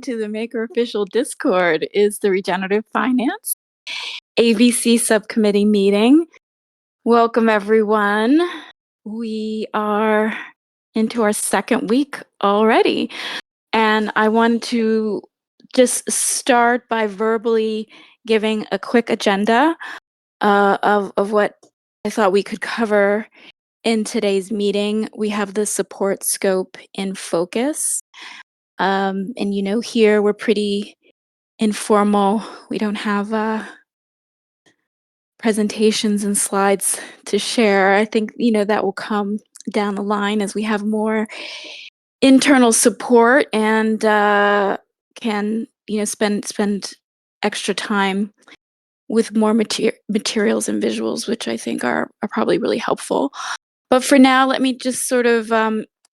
to the Maker official Discord is the Regenerative Finance AVC subcommittee meeting. Welcome, everyone. We are into our second week already, and I want to just start by verbally giving a quick agenda of what I thought we could cover in today's meeting. We have the support scope in focus. And here we're pretty informal. We don't have presentations and slides to share. I think, that will come down the line as we have more internal support and can, spend extra time with more materials and visuals, which I think are probably really helpful. But for now, let me just sort of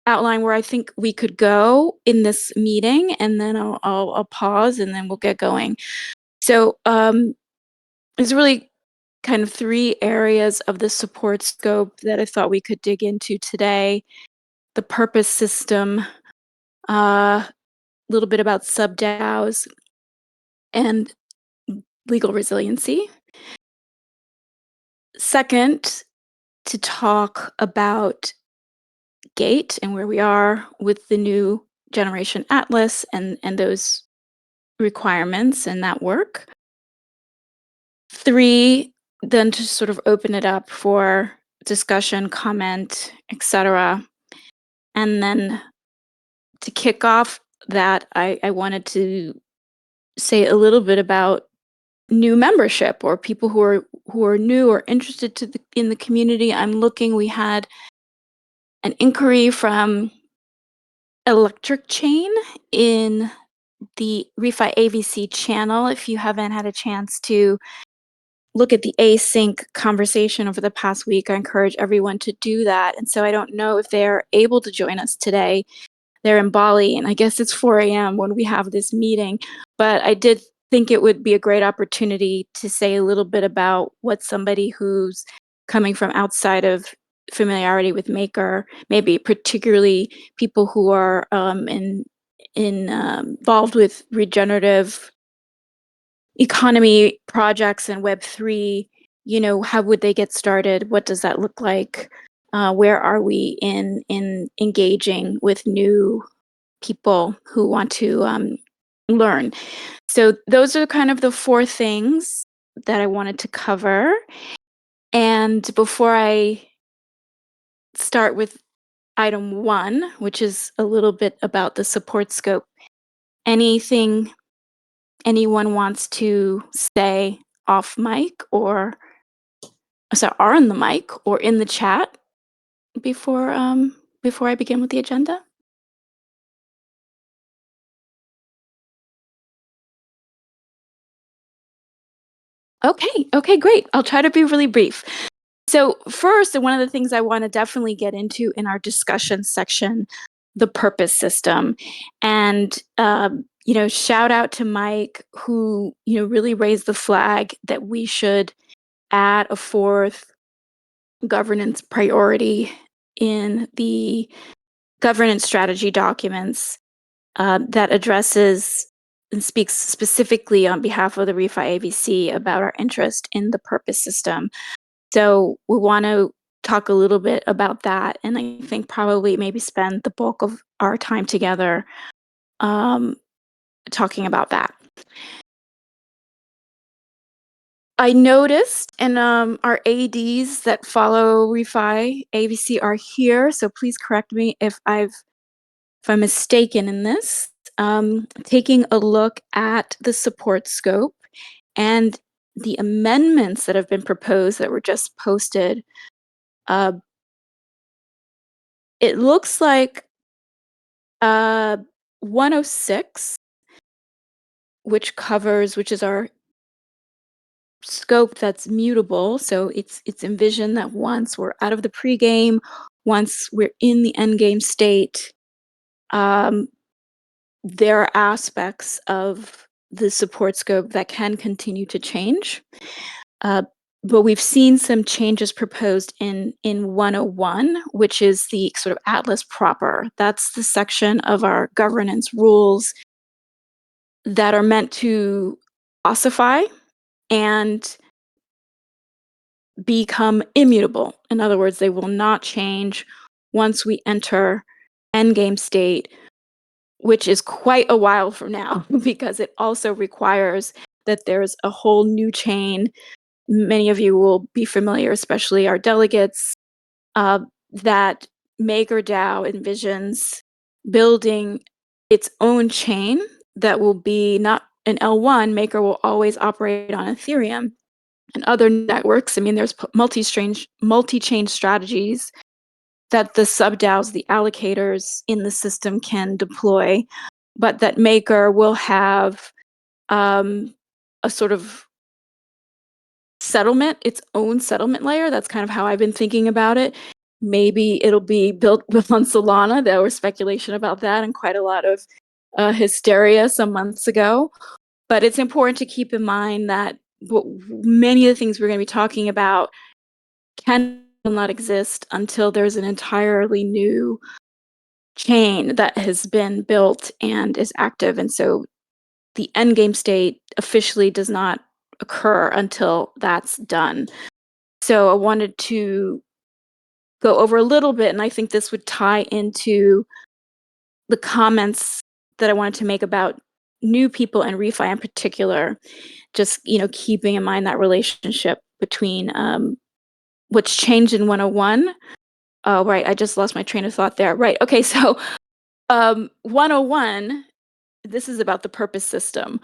outline where I think we could go in this meeting, and then I'll pause, and then we'll get going. So there's really kind of three areas of the support scope that I thought we could dig into today: the purpose system, a little bit about sub-DAOs, and legal resiliency. Second, to talk about GATE and where we are with the new Generation Atlas and those requirements and that work. Three, then to sort of open it up for discussion, comment, etc. And then to kick off that, I wanted to say a little bit about new membership or people who are new or interested in the community. We had an inquiry from Electric Chain in the Refi AVC channel. If you haven't had a chance to look at the async conversation over the past week, I encourage everyone to do that. And so I don't know if they're able to join us today. They're in Bali, and I guess it's 4 a.m. when we have this meeting. But I did think it would be a great opportunity to say a little bit about what somebody who's coming from outside of familiarity with Maker, maybe particularly people who are involved with regenerative economy projects and Web3, how would they get started? What does that look like? Where are we in engaging with new people who want to learn? So those are kind of the four things that I wanted to cover. And before I start with item 1, which is a little bit about the support scope, anything anyone wants to say off mic or on the mic or in the chat before I begin with the agenda? Okay, great. I'll try to be really brief. So first, one of the things I want to definitely get into in our discussion section, the purpose system. And, shout out to Mike, who, really raised the flag that we should add a fourth governance priority in the governance strategy documents that addresses and speaks specifically on behalf of the Refi AVC about our interest in the purpose system. So we want to talk a little bit about that, and I think probably maybe spend the bulk of our time together talking about that. I noticed, and our ADs that follow Refi AVC are here, so please correct me if I'm mistaken in this. Taking a look at the support scope and the amendments that have been proposed that were just posted, it looks like 106, which is our scope that's mutable. So it's envisioned that once we're out of the pregame, once we're in the endgame state, there are aspects of the support scope that can continue to change. But we've seen some changes proposed in 101, which is the sort of atlas proper. That's the section of our governance rules that are meant to ossify and become immutable. In other words, they will not change once we enter endgame state, which is quite a while from now because it also requires that there's a whole new chain. Many of you will be familiar, especially our delegates, that MakerDAO envisions building its own chain that will be not an L1. Maker will always operate on Ethereum and other networks. I mean, there's multi-chain strategies that the sub-DAOs, the allocators in the system can deploy, but that Maker will have a sort of settlement, its own settlement layer. That's kind of how I've been thinking about it. Maybe it'll be built on Solana. There was speculation about that and quite a lot of hysteria some months ago. But it's important to keep in mind that many of the things we're going to be talking about can not exist until there's an entirely new chain that has been built and is active. And so the endgame state officially does not occur until that's done. So I wanted to go over a little bit, and I think this would tie into the comments that I wanted to make about new people and refi in particular, just keeping in mind that relationship between what's changed in 101. Right, I just lost my train of thought there. Right, okay, so 101, this is about the purpose system.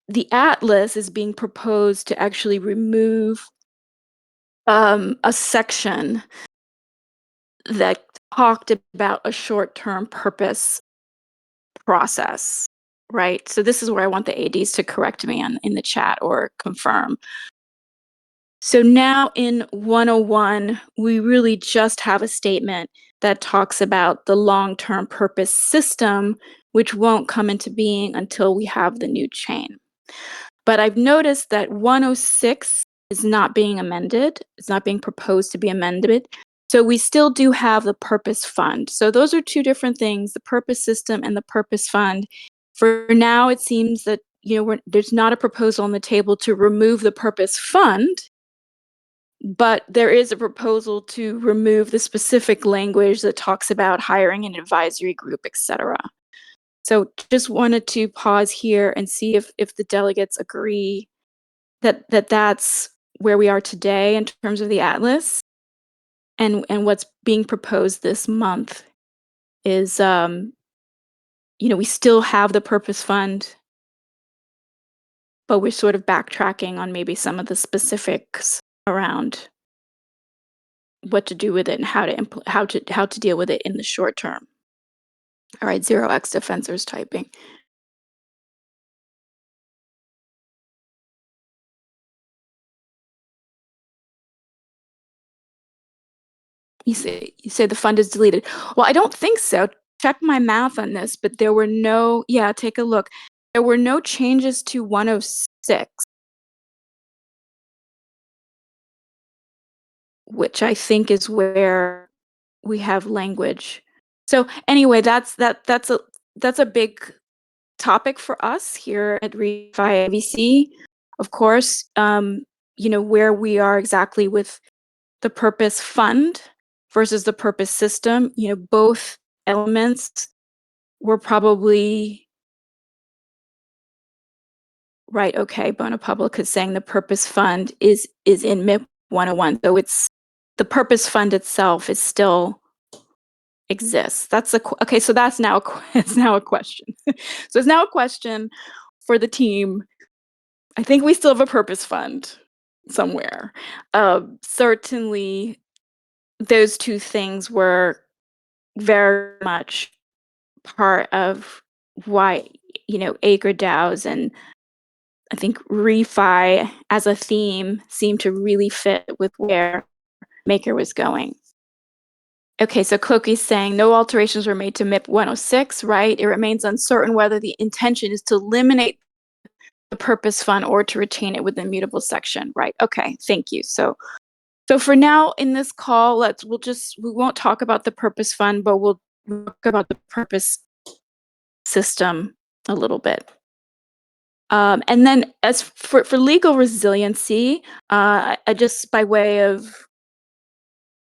The atlas is being proposed to actually remove a section that talked about a short-term purpose process, right? So this is where I want the ADs to correct me in the chat or confirm. So now in 101, we really just have a statement that talks about the long-term purpose system, which won't come into being until we have the new chain. But I've noticed that 106 is not being amended. It's not being proposed to be amended. So we still do have the purpose fund. So those are two different things, the purpose system and the purpose fund. For now, it seems that there's not a proposal on the table to remove the purpose fund, but there is a proposal to remove the specific language that talks about hiring an advisory group, etc. So just wanted to pause here and see if the delegates agree that that's where we are today in terms of the atlas, and what's being proposed this month is we still have the purpose fund, but we're sort of backtracking on maybe some of the specifics around what to do with it and how to deal with it in the short term. All right, 0x Defensor's typing. You say the fund is deleted. Well, I don't think so. Check my math on this, but there were no, take a look. There were no changes to 106, which I think is where we have language. So anyway, that's a big topic for us here at Regenerative AVC. Of course, where we are exactly with the purpose fund versus the purpose system, both elements were probably right. Okay, Bona Public is saying the purpose fund is in MIP 101. So it's the purpose fund itself is still exists. That's okay. So that's now it's now a question. So it's now a question for the team. I think we still have a purpose fund somewhere. Certainly, those two things were very much part of why Acre DAOs and I think refi as a theme seemed to really fit with where Maker was going. Okay, so Cloaky's saying no alterations were made to MIP 106, right? It remains uncertain whether the intention is to eliminate the purpose fund or to retain it with the immutable section, right? Okay, thank you. So for now in this call, we won't talk about the purpose fund, but we'll talk about the purpose system a little bit. And then as for legal resiliency, I just by way of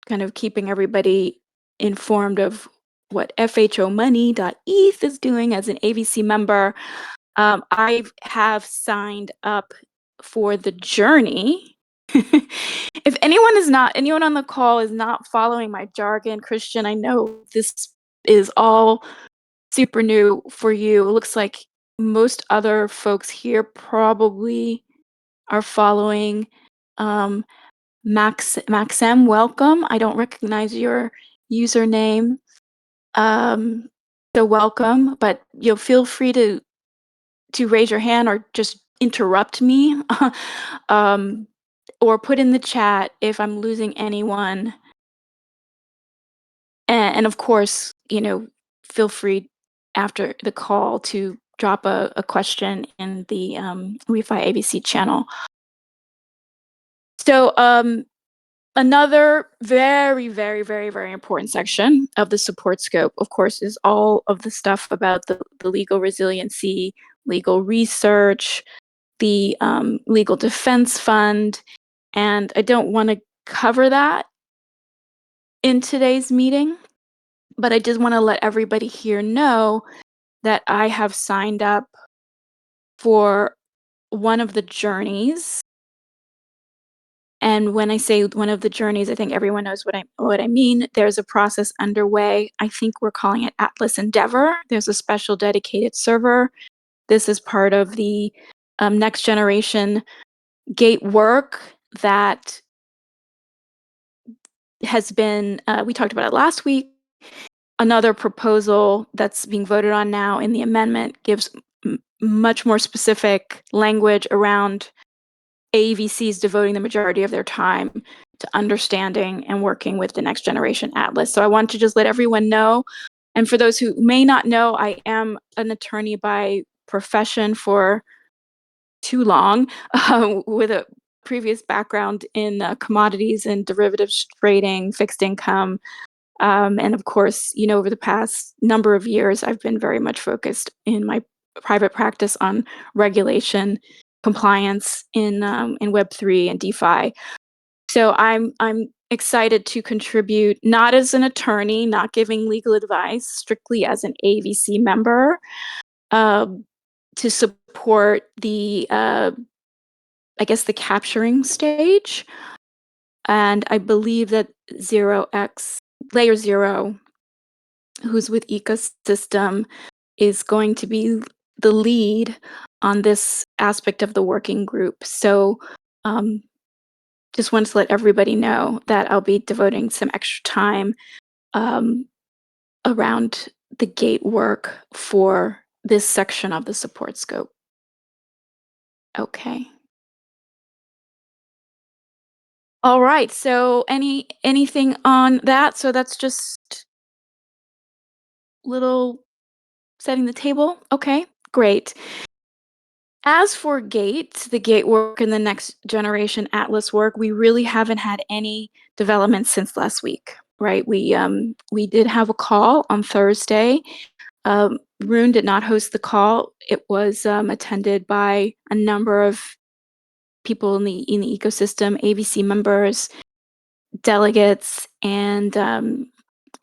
kind of keeping everybody informed of what FHOmoney.eth is doing as an AVC member, I have signed up for the journey. If anyone on the call is not following my jargon, Christian, I know this is all super new for you. It looks like most other folks here probably are following. Um, Maxem, welcome. I don't recognize your username. Um, so welcome, but you'll feel free to raise your hand or just interrupt me, um, or put in the chat if I'm losing anyone. And of course, feel free after the call to drop a question in the Refi ABC channel. So another very, very, very, very important section of the support scope, of course, is all of the stuff about the legal resiliency, legal research, the legal defense fund. And I don't want to cover that in today's meeting, but I just want to let everybody here know that I have signed up for one of the journeys. And when I say one of the journeys, I think everyone knows what I mean. There's a process underway. I think we're calling it Atlas Endeavor. There's a special dedicated server. This is part of the next generation gate work that has been, we talked about it last week. Another proposal that's being voted on now in the amendment gives much more specific language around AVCs devoting the majority of their time to understanding and working with the next generation atlas. So I want to just let everyone know. And for those who may not know, I am an attorney by profession for too long, with a previous background in commodities and derivatives trading, fixed income. And of course, over the past number of years, I've been very much focused in my private practice on regulation, compliance in Web3 and DeFi. So I'm excited to contribute, not as an attorney, not giving legal advice, strictly as an AVC member, uh, to support the I guess the capturing stage. And I believe that Layer Zero, who's with Ecosystem, is going to be the lead on this aspect of the working group. So um, just wanted to let everybody know that I'll be devoting some extra time um, around the gate work for this section of the support scope. Okay. All right. So anything on that? So that's just little setting the table. Okay, great. As for the gate work and the next generation Atlas work, we really haven't had any developments since last week, right? We did have a call on Thursday. Rune did not host the call. It was attended by a number of people in the ecosystem, AVC members, delegates, and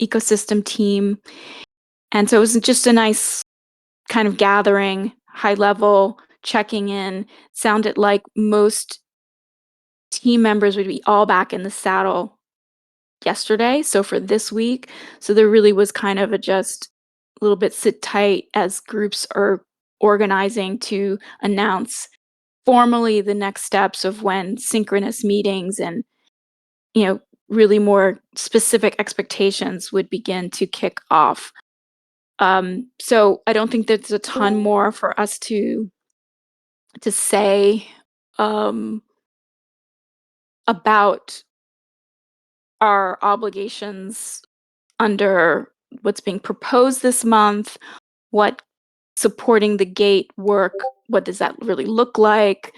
ecosystem team. And so it was just a nice kind of gathering, high level, checking in. Sounded like most team members would be all back in the saddle yesterday. So for this week, so there really was kind of a just a little bit sit tight as groups are organizing to announce formally the next steps of when synchronous meetings and really more specific expectations would begin to kick off. So I don't think there's a ton more for us to say about our obligations under what's being proposed this month, what supporting the gate work, what does that really look like?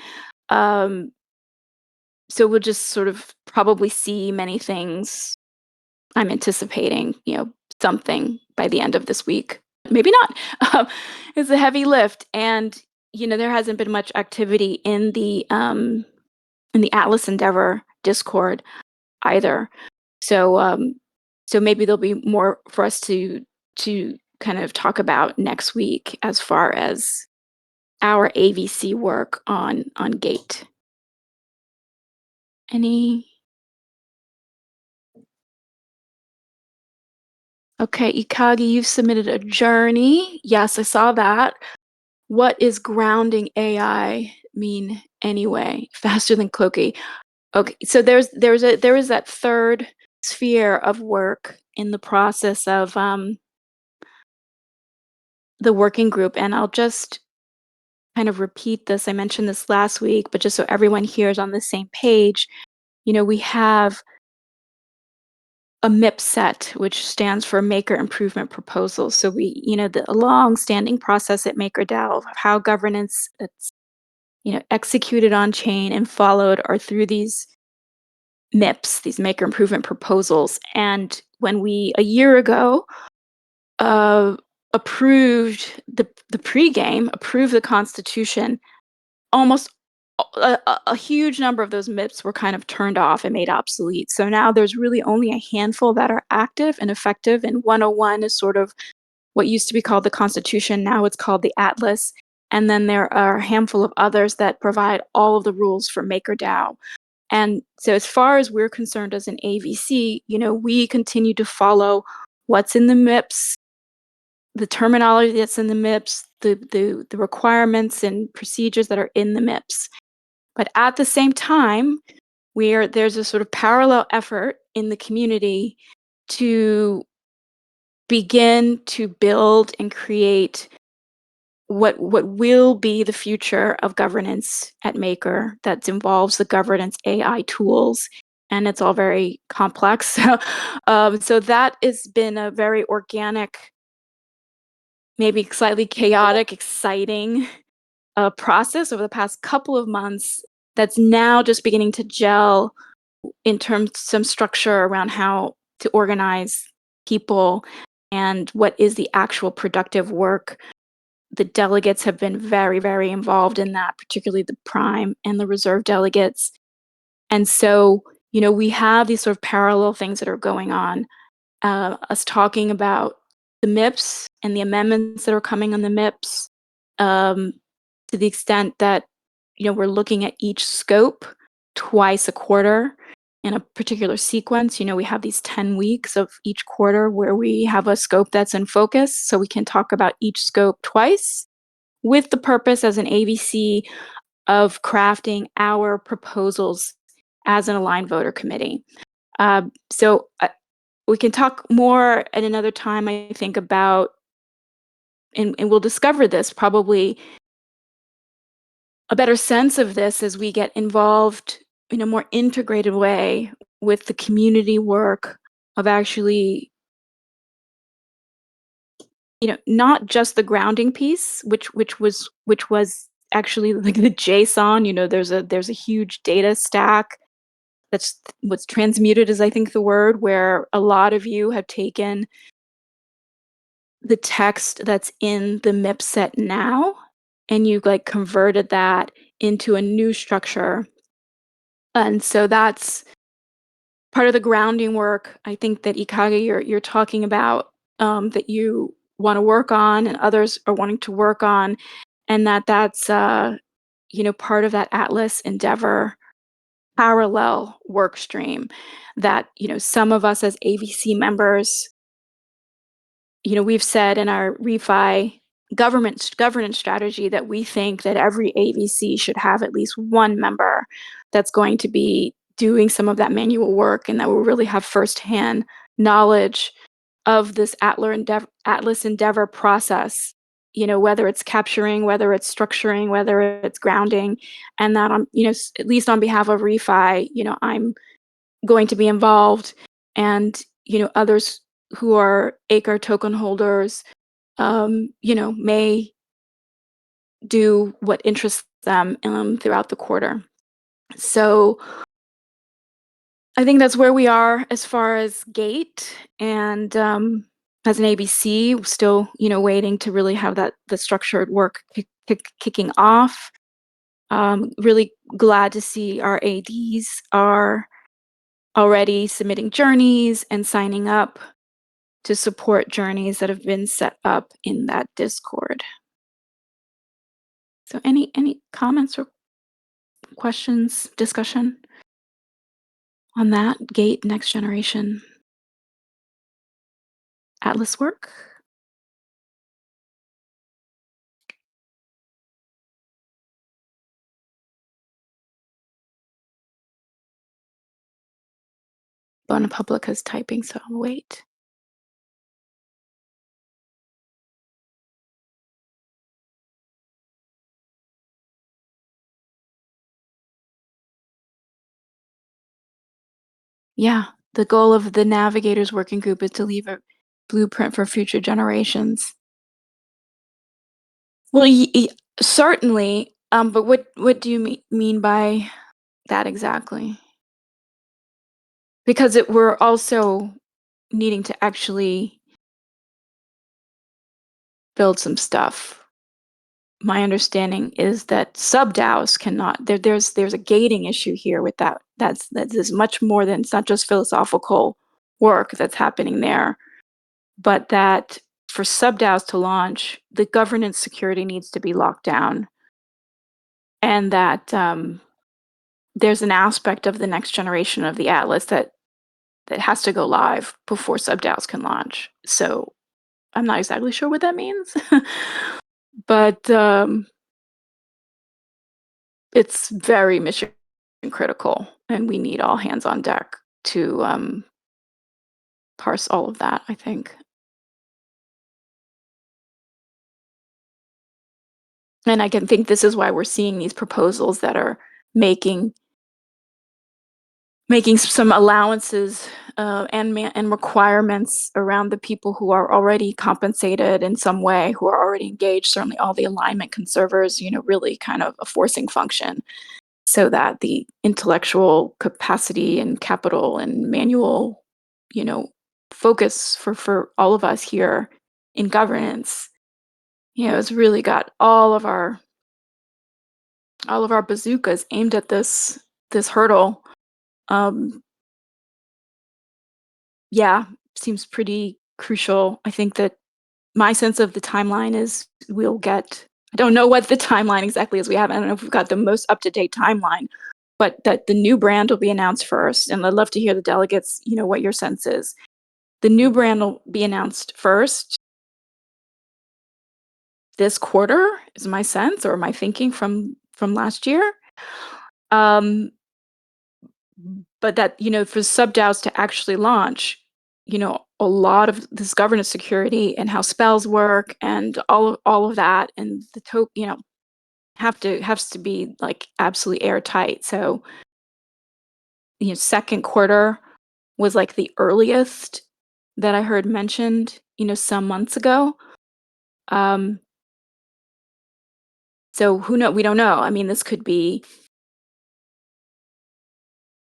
Um, so we'll just sort of probably see many things. I'm anticipating, something by the end of this week. Maybe not. It's a heavy lift. And, there hasn't been much activity in the Atlas Endeavor Discord either. So so maybe there'll be more for us to kind of talk about next week as far as our AVC work on Gate. Any Okay, Ikagi, you've submitted a journey. Yes, I saw that. What is grounding AI mean anyway? Faster than Cloaky. Okay, so there is that third sphere of work in the process of the working group, and I'll just kind of repeat this. I mentioned this last week, but just so everyone here is on the same page, we have a MIP set, which stands for Maker Improvement Proposals. So the long-standing process at MakerDAO of how governance that's executed on chain and followed are through these MIPs, these Maker Improvement Proposals. And when we a year ago approved the pregame, approved the Constitution, almost a huge number of those MIPs were kind of turned off and made obsolete. So now there's really only a handful that are active and effective, and 101 is sort of what used to be called the Constitution. Now it's called the Atlas. And then there are a handful of others that provide all of the rules for MakerDAO. And so as far as we're concerned as an AVC, we continue to follow what's in the MIPS, the terminology that's in the MIPS, the requirements and procedures that are in the MIPS. But at the same time, there's a sort of parallel effort in the community to begin to build and create what will be the future of governance at Maker that involves the governance AI tools, and it's all very complex. So that has been a very organic, maybe slightly chaotic, exciting process over the past couple of months that's now just beginning to gel in terms of some structure around how to organize people and what is the actual productive work. The delegates have been very, very involved in that, particularly the prime and the reserve delegates. And so, we have these sort of parallel things that are going on. Us talking about the MIPS and the amendments that are coming on the MIPS, to the extent that, we're looking at each scope twice a quarter in a particular sequence. We have these 10 weeks of each quarter where we have a scope that's in focus, so we can talk about each scope twice with the purpose as an AVC of crafting our proposals as an aligned voter committee. So we can talk more at another time, I think, about, and we'll discover this probably a better sense of this as we get involved in a more integrated way with the community work of actually, not just the grounding piece, which was actually like the JSON. There's a huge data stack that's what's transmuted is I think the word, where a lot of you have taken the text that's in the MIP set now and you converted that into a new structure. And so that's part of the grounding work, I think, that Ikage you're talking about, that you want to work on and others are wanting to work on, and that's part of that Atlas Endeavor parallel work stream that some of us as AVC members, we've said in our refi governance strategy that we think that every AVC should have at least one member that's going to be doing some of that manual work and that will really have firsthand knowledge of this Atlas Endeavor process, whether it's capturing, whether it's structuring, whether it's grounding, and that at least on behalf of refi, I'm going to be involved, and others who are ACRE token holders, may do what interests them throughout the quarter. So I think that's where we are as far as Gate, and as an ABC, still waiting to really have the structured work kicking off. Really glad to see our ADs are already submitting journeys and signing up to support journeys that have been set up in that Discord. So any comments or questions, discussion on that GATE next generation Atlas work? Bonapublic is typing, so I'll wait. Yeah, the goal of the Navigators Working Group is to leave a blueprint for future generations. Well, certainly, but what do you mean by that exactly? Because we're also needing to actually build some stuff. My understanding is that sub-DAOs cannot. There's a gating issue here with that. That is much more than, it's not just philosophical work that's happening there, but that for sub-DAOs to launch, the governance security needs to be locked down, and that there's an aspect of the next generation of the Atlas that has to go live before sub-DAOs can launch. So I'm not exactly sure what that means, but it's very mission critical, and we need all hands on deck to parse all of that, I think. And I can think this is why we're seeing these proposals that are making some allowances and requirements around the people who are already compensated in some way, who are already engaged. Certainly, all the alignment conservers, really kind of a forcing function, so that the intellectual capacity and capital and manual, you know, focus for all of us here in governance, has really got all of our bazookas aimed at this hurdle. Um, yeah, seems pretty crucial. I think that my sense of the timeline is we'll get. I don't know what the timeline exactly is. I don't know if we've got the most up to date timeline, but that the new brand will be announced first. And I'd love to hear the delegates, what your sense is. The new brand will be announced first this quarter, is my sense or my thinking from last year. But that, for sub-DAOs to actually launch, a lot of this governance security and how spells work and all of that, and the has to be like absolutely airtight. So, second quarter was like the earliest that I heard mentioned, some months ago. So who know? We don't know. I mean, this could be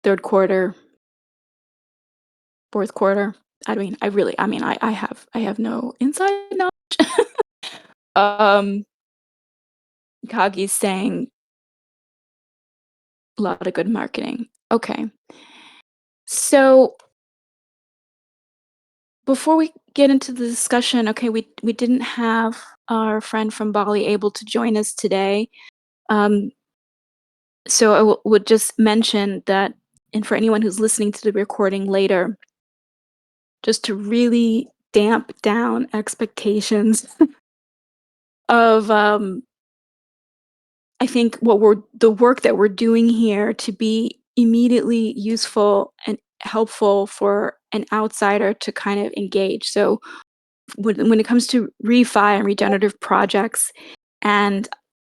third quarter, fourth quarter. I have no inside knowledge. um, Kagi's saying a lot of good marketing. Okay. So before we get into the discussion, okay, we didn't have our friend from Bali able to join us today. Um, so I would just mention that, and for anyone who's listening to the recording later, just to really damp down expectations of I think the work that we're doing here to be immediately useful and helpful for an outsider to kind of engage. So when it comes to refi and regenerative projects, and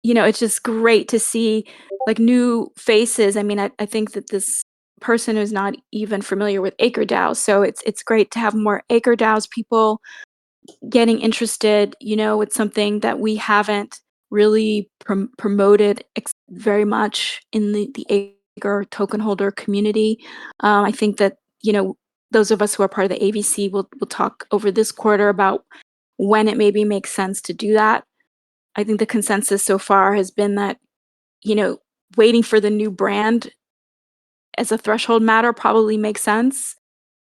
it's just great to see like new faces. I mean, I think that this person is not even familiar with MakerDAO, so it's great to have more MakerDAOs people getting interested. It's something that we haven't really promoted very much in the Acre token holder community. I think that, those of us who are part of the AVC will talk over this quarter about when it maybe makes sense to do that. I think the consensus so far has been that, you know, waiting for the new brand as a threshold matter probably makes sense.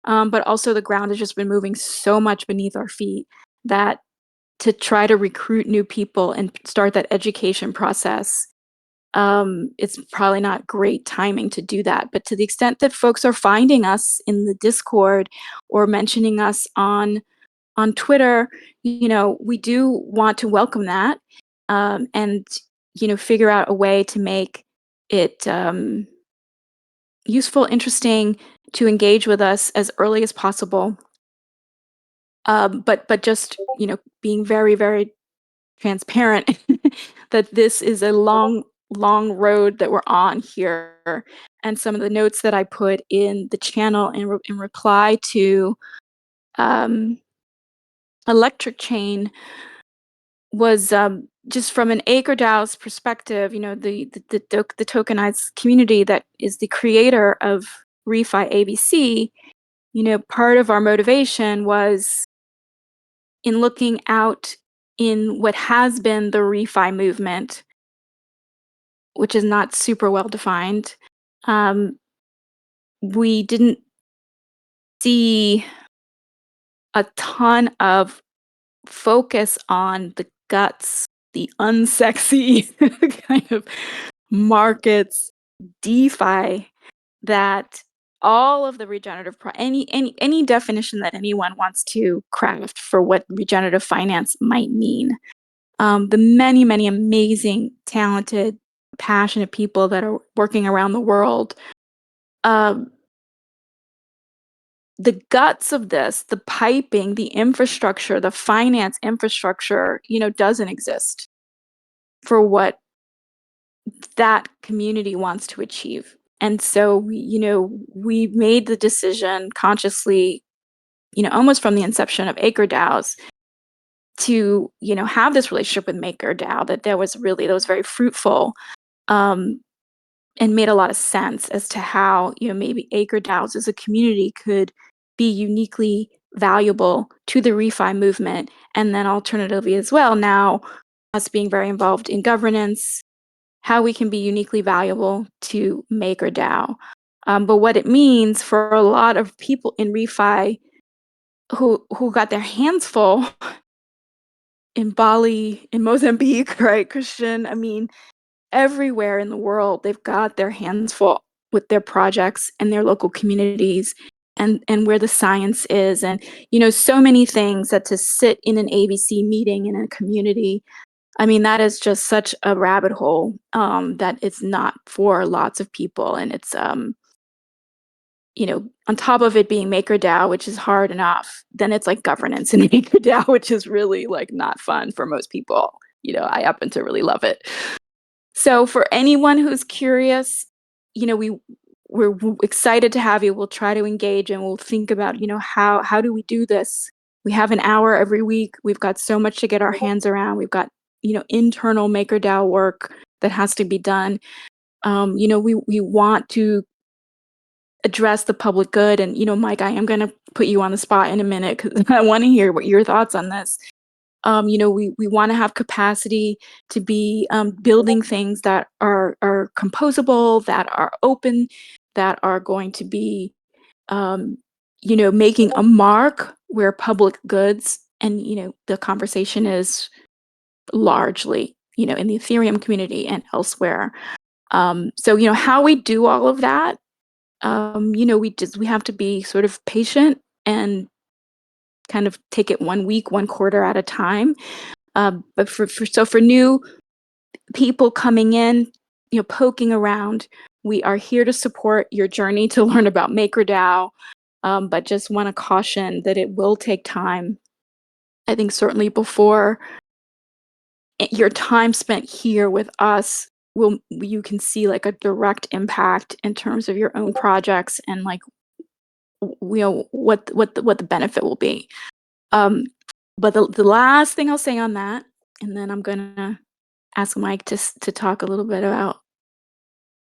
But also the ground has just been moving so much beneath our feet that to try to recruit new people and start that education process, it's probably not great timing to do that. But to the extent that folks are finding us in the Discord or mentioning us on Twitter, we do want to welcome that, and figure out a way to make it useful, interesting to engage with us as early as possible. But just being very, very transparent that this is a long road that we're on here. And some of the notes that I put in the channel in reply to um, Electric Chain was just from an MakerDAO's perspective. The tokenized community that is the creator of Refi AVC. Part of our motivation was in looking out in what has been the refi movement, which is not super well defined. We didn't see a ton of focus on the guts, the unsexy kind of markets, DeFi, that all of the regenerative any definition that anyone wants to craft for what regenerative finance might mean. The many, many amazing, talented, passionate people that are working around the world. Um, the guts of this, the piping, the infrastructure, the finance infrastructure, doesn't exist for what that community wants to achieve. And so, we made the decision consciously, almost from the inception of MakerDAOs, to, have this relationship with MakerDAO that was very fruitful, um, and made a lot of sense as to how, maybe MakerDAOs as a community could be uniquely valuable to the refi movement. And then alternatively as well, now us being very involved in governance, how we can be uniquely valuable to MakerDAO. But what it means for a lot of people in refi who got their hands full in Bali, in Mozambique, right, Christian? I mean, everywhere in the world, they've got their hands full with their projects and their local communities and where the science is. And, so many things that to sit in an ABC meeting in a community, I mean, that is just such a rabbit hole, that it's not for lots of people. And it's, on top of it being MakerDAO, which is hard enough, then it's like governance in MakerDAO, which is really like not fun for most people. I happen to really love it. So for anyone who's curious, we're excited to have you. We'll try to engage and we'll think about, how do we do this? We have an hour every week. We've got so much to get our hands around. We've got, internal MakerDAO work that has to be done. We want to address the public good. And, Mike, I am going to put you on the spot in a minute because I want to hear what your thoughts on this. We want to have capacity to be building things that are composable, that are open, that are going to be, making a mark where public goods and, the conversation is largely, in the Ethereum community and elsewhere. So, how we do all of that, we have to be sort of patient and kind of take it 1 week, 1 quarter at a time. But for new people coming in, poking around, we are here to support your journey to learn about MakerDAO, but just want to caution that it will take time. I think certainly before your time spent here with us, you can see like a direct impact in terms of your own projects and like what the benefit will be. But the last thing I'll say on that, and then I'm gonna ask Mike to talk a little bit about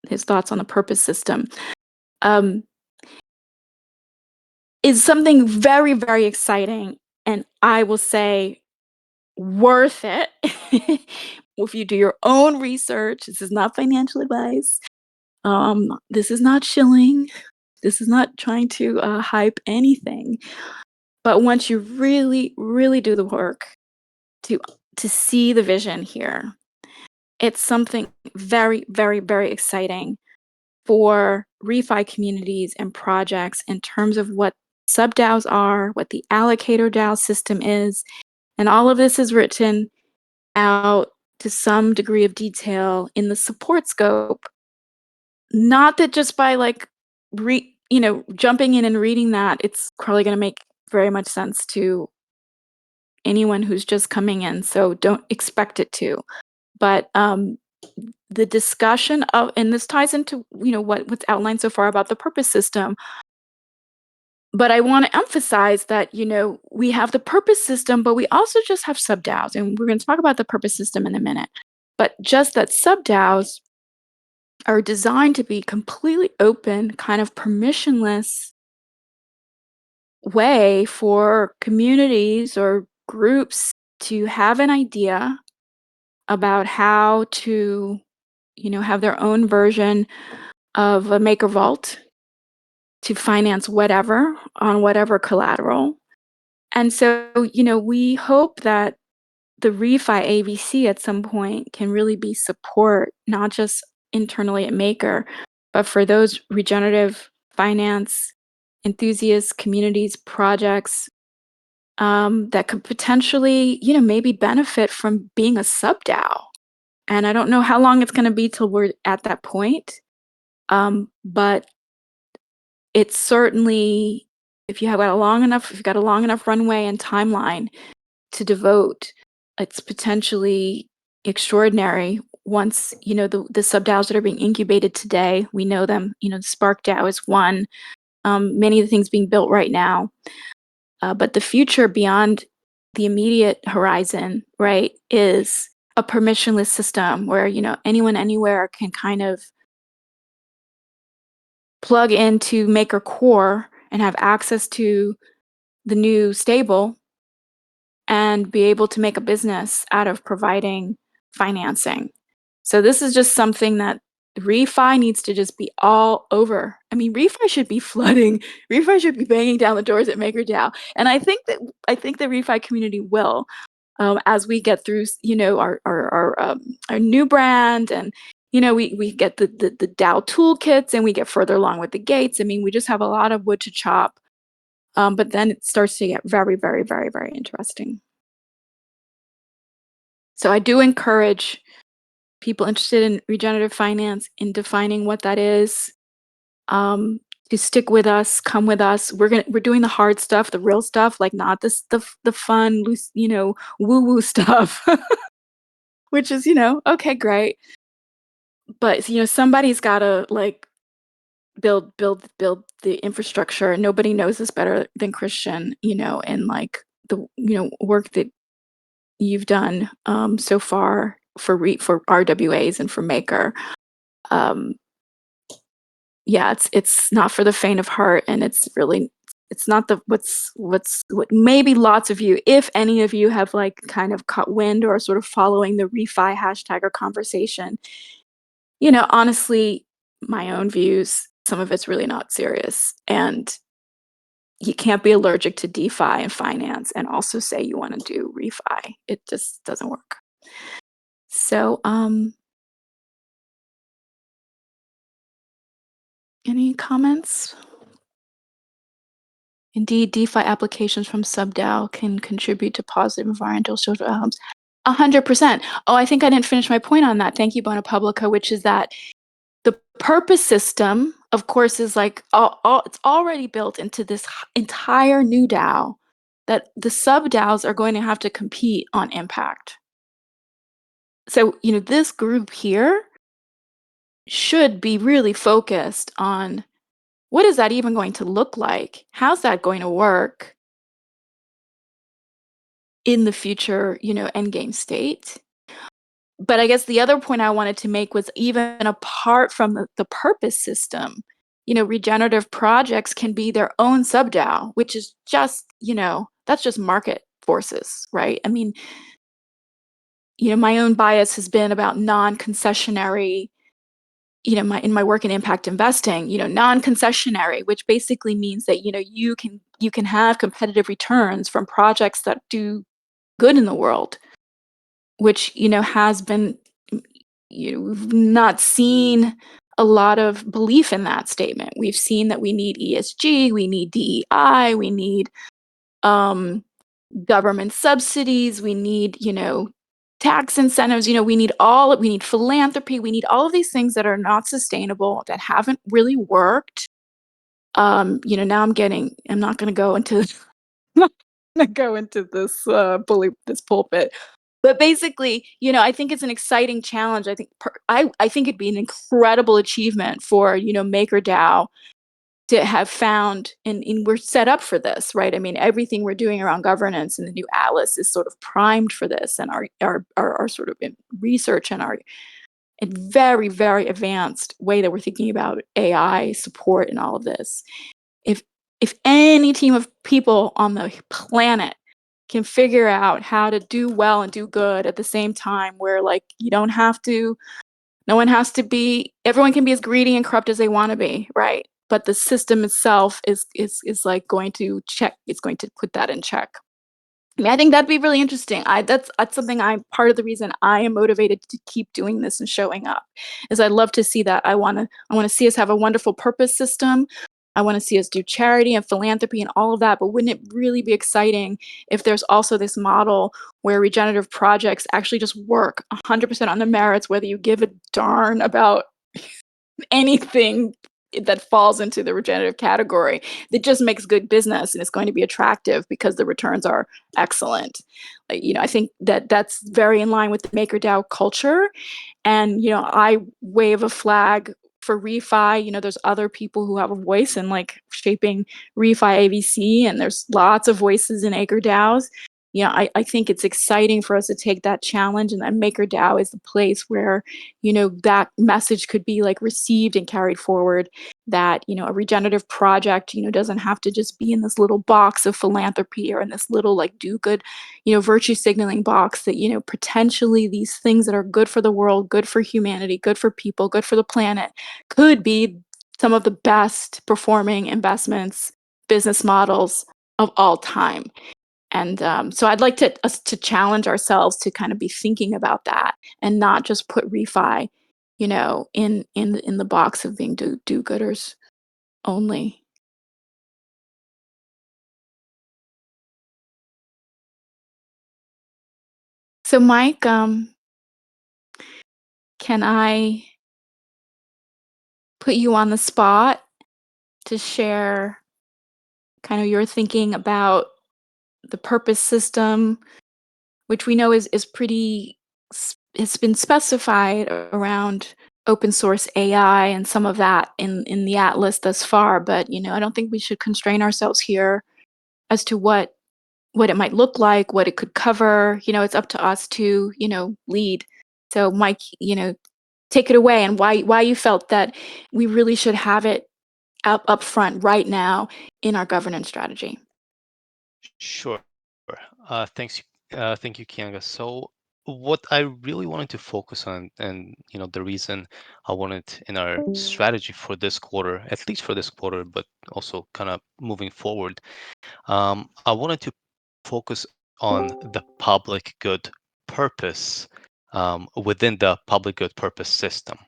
his thoughts on the purpose system, is something very, very exciting. And I will say worth it. If you do your own research, this is not financial advice. This is not shilling. This is not trying to hype anything. But once you really, really do the work to to see the vision here, it's something very, very, very exciting for refi communities and projects in terms of what sub-DAOs are, what the allocator DAO system is, and all of this is written out to some degree of detail in the support scope. Not that just by like jumping in and reading that, it's probably going to make very much sense to anyone who's just coming in. So don't expect it to. But the discussion of, and this ties into what's outlined so far about the purpose system. But I want to emphasize that we have the purpose system, but we also just have sub DAOs, and we're going to talk about the purpose system in a minute. But just that sub DAOs are designed to be completely open, kind of permissionless way for communities or groups to have an idea about how to, have their own version of a maker vault to finance whatever on whatever collateral. And so, we hope that the refi AVC at some point can really be support, not just internally at Maker, but for those regenerative finance enthusiasts, communities, projects that could potentially, maybe benefit from being a sub DAO. And I don't know how long it's going to be till we're at that point. But it's certainly, if you've got a long enough runway and timeline to devote, it's potentially extraordinary once, the sub DAOs that are being incubated today, we know them, the Spark DAO is one, many of the things being built right now. But the future beyond the immediate horizon, right, is a permissionless system where, anyone anywhere can kind of plug into Maker Core and have access to the new stable and be able to make a business out of providing financing. So this is just something that refi needs to just be all over. I mean, refi should be flooding. Refi should be banging down the doors at MakerDAO, and I think the refi community will, as we get through, our new brand, and we get the DAO toolkits, and we get further along with the gates. I mean, we just have a lot of wood to chop. But then it starts to get very, very, very, very interesting. So I do encourage people interested in regenerative finance in defining what that is, to stick with us, come with us. We're doing the hard stuff, the real stuff, like not the fun, loose, woo woo stuff, which is okay, great. But somebody's got to like build the infrastructure. Nobody knows this better than Christian, and like the work that you've done so far for RWAs and for Maker. Um, yeah, it's not for the faint of heart, and it's not what maybe lots of you, if any of you, have like kind of caught wind or sort of following the refi hashtag or conversation. Honestly, my own views, some of it's really not serious, and you can't be allergic to DeFi and finance and also say you want to do refi. It just doesn't work. So, any comments? Indeed, DeFi applications from SubDAO can contribute to positive environmental social outcomes. 100%. Oh, I think I didn't finish my point on that. Thank you, Bona Publica, which is that the purpose system, of course, is like it's already built into this entire new DAO that the sub DAOs are going to have to compete on impact. So, this group here should be really focused on what is that even going to look like? How's that going to work in the future, end game state? But I guess the other point I wanted to make was, even apart from the purpose system, regenerative projects can be their own sub DAO, which is just, that's just market forces, right? I mean, my own bias has been about non-concessionary, in my work in impact investing, non-concessionary, which basically means that, you can have competitive returns from projects that do good in the world, which, has been, we've not seen a lot of belief in that statement. We've seen that we need ESG, we need DEI, we need um, government subsidies, we need, tax incentives, we need philanthropy, we need all of these things that are not sustainable, that haven't really worked. Now I'm not going to go into not gonna go into this pulpit. But basically, I think it's an exciting challenge. I think it'd be an incredible achievement for, MakerDAO to have found, and we're set up for this, right? I mean, everything we're doing around governance and the new atlas is sort of primed for this, and our sort of research and our very, very advanced way that we're thinking about AI support and all of this. If if any team of people on the planet can figure out how to do well and do good at the same time, where like you don't have to no one has to be everyone can be as greedy and corrupt as they want to be, right? But the system itself is like going to check, it's going to put that in check. I mean, I think that'd be really interesting. That's something I'm part of the reason I am motivated to keep doing this and showing up, is I love to see that. I want to see us have a wonderful purpose system. I want to see us do charity and philanthropy and all of that. But wouldn't it really be exciting if there's also this model where regenerative projects actually just work 100% on the merits, whether you give a darn about anything that falls into the regenerative category, that just makes good business and it's going to be attractive because the returns are excellent. Like, I think that that's very in line with the MakerDAO culture. And, I wave a flag for refi. There's other people who have a voice in like shaping refi AVC, and there's lots of voices in MakerDAOs. I think it's exciting for us to take that challenge, and that MakerDAO is the place where, that message could be like received and carried forward, that, a regenerative project, doesn't have to just be in this little box of philanthropy or in this little like do good, virtue signaling box, that, potentially these things that are good for the world, good for humanity, good for people, good for the planet, could be some of the best performing investments, business models of all time. And so I'd like us to challenge ourselves to kind of be thinking about that, and not just put refi, in the box of being do-gooders only. So Mike, can I put you on the spot to share kind of your thinking about the purpose system, which we know is pretty it's been specified around open source AI and some of that in the atlas thus far, but I don't think we should constrain ourselves here as to what it might look like, what it could cover. It's up to us to, lead. So Mike, take it away, and why you felt that we really should have it up front right now in our governance strategy. Sure. Thanks. Thank you, Kianga. So what I really wanted to focus on, and the reason I wanted in our strategy for this quarter, at least for this quarter, but also kind of moving forward, I wanted to focus on the public good purpose within the public good purpose system,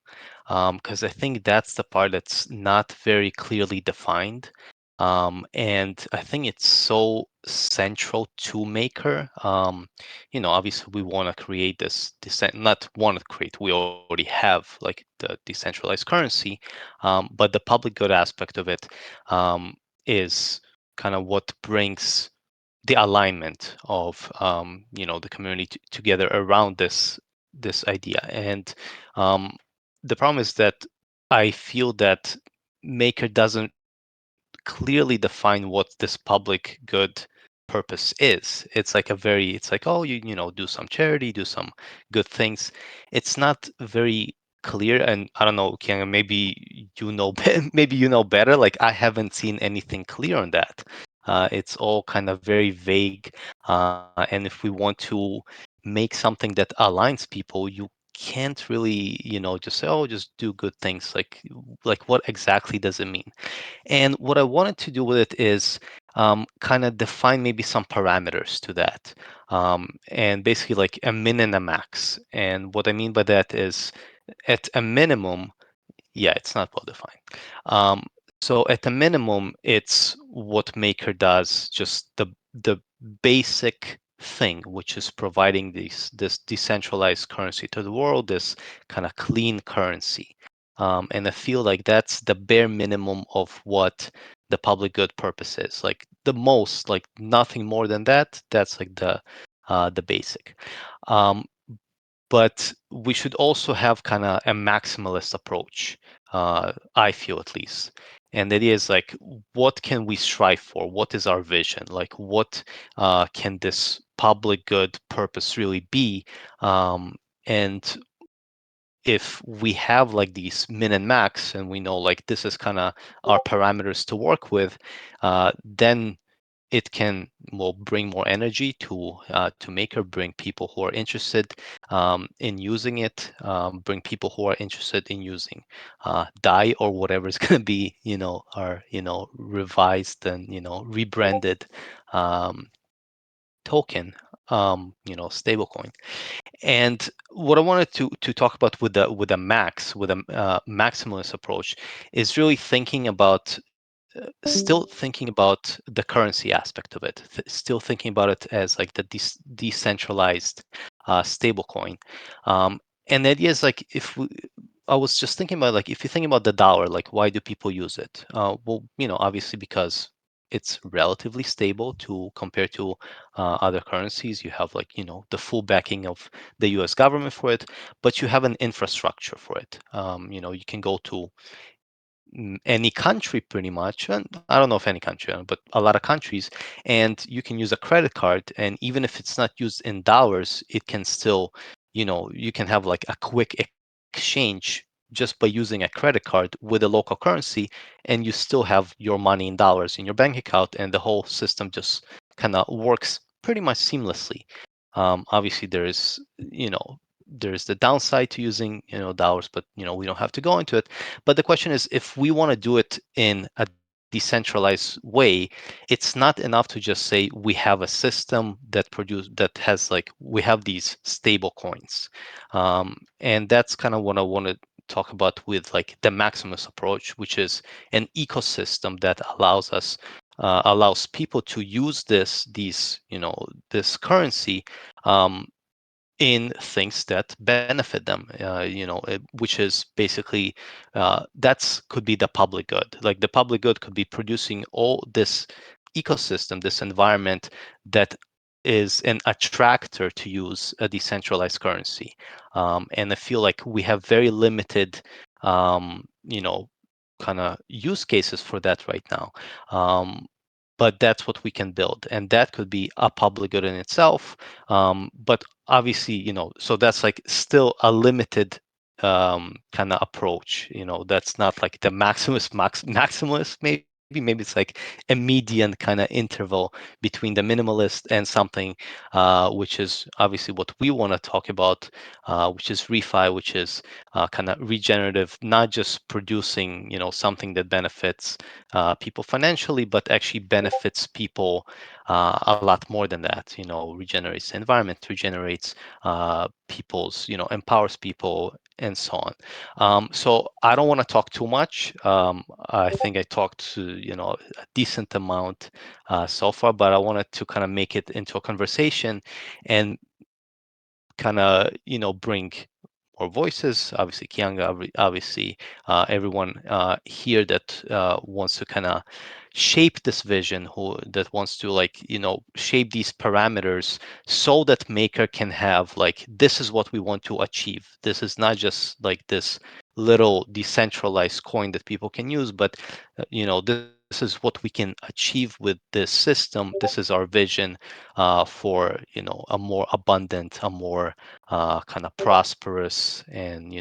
because I think that's the part that's not very clearly defined. And I think it's so central to Maker. Obviously we want to create not want to create, we already have like the decentralized currency, but the public good aspect of it is kind of what brings the alignment of the community together around this idea. And the problem is that I feel that Maker doesn't clearly define what this public good purpose is. It's like, oh, do some charity, do some good things. It's not very clear, and I don't know, Kianga, maybe maybe you know better. Like I haven't seen anything clear on that. It's all kind of very vague, and if we want to make something that aligns people, you can't really, just say, oh, just do good things. Like what exactly does it mean? And what I wanted to do with it is kind of define maybe some parameters to that. And basically like a min and a max. And what I mean by that is at a minimum, yeah, it's not well defined. Um, so at the minimum, it's what Maker does, just the basic thing, which is providing this decentralized currency to the world, this kind of clean currency. And I feel like that's the bare minimum of what the public good purpose is. Like the most, like nothing more than that. That's like the basic. Um, but we should also have kind of a maximalist approach, I feel at least. And the idea is like, what can we strive for? What is our vision? Like, what can this public good purpose really be? And if we have like these min and max, and we know like this is kind of our parameters to work with, then it can will bring more energy to Maker, bring people who are interested in using it, bring people who are interested in using DAI or whatever is going to be, our revised and rebranded um, token, stablecoin. And what I wanted to talk about with the maximalist approach is really thinking about still thinking about the currency aspect of it, still thinking about it as like the decentralized stablecoin. Um, and the idea is like I was just thinking about like if you think about the dollar, like why do people use it? Well, obviously because it's relatively stable to compare to other currencies. You have like the full backing of the U.S. government for it, but you have an infrastructure for it. You can go to any country pretty much, and I don't know if any country, but a lot of countries, and you can use a credit card, and even if it's not used in dollars, it can still, you can have like a quick exchange just by using a credit card with a local currency, and you still have your money in dollars in your bank account, and the whole system just kind of works pretty much seamlessly. Obviously there's the downside to using dollars, but we don't have to go into it. But the question is, if we want to do it in a decentralized way, it's not enough to just say we have a system that has like we have these stable coins, and that's kind of what I want to talk about with like the maximus approach, which is an ecosystem that allows people to use this currency um, in things that benefit them, which is basically that's could be the public good. Like the public good could be producing all this ecosystem, this environment that is an attractor to use a decentralized currency. And I feel like we have very limited, kind of use cases for that right now. But that's what we can build, and that could be a public good in itself. But obviously, so that's like still a limited kind of approach. That's not like the maximalist. Maybe it's like a median kind of interval between the minimalist and something which is obviously what we want to talk about, which is refi, which is kind of regenerative, not just producing something that benefits people financially, but actually benefits people a lot more than that. Regenerates the environment, regenerates empowers people, and so on. So I don't want to talk too much. I think I talked to a decent amount so far, but I wanted to kind of make it into a conversation and kind of bring more voices. Obviously Kianga, obviously everyone here that wants to kind of shape this vision, who that wants to like shape these parameters so that Maker can have like, this is what we want to achieve. This is not just like this little decentralized coin that people can use, but this is what we can achieve with this system. This is our vision for a more abundant, a more kind of prosperous, and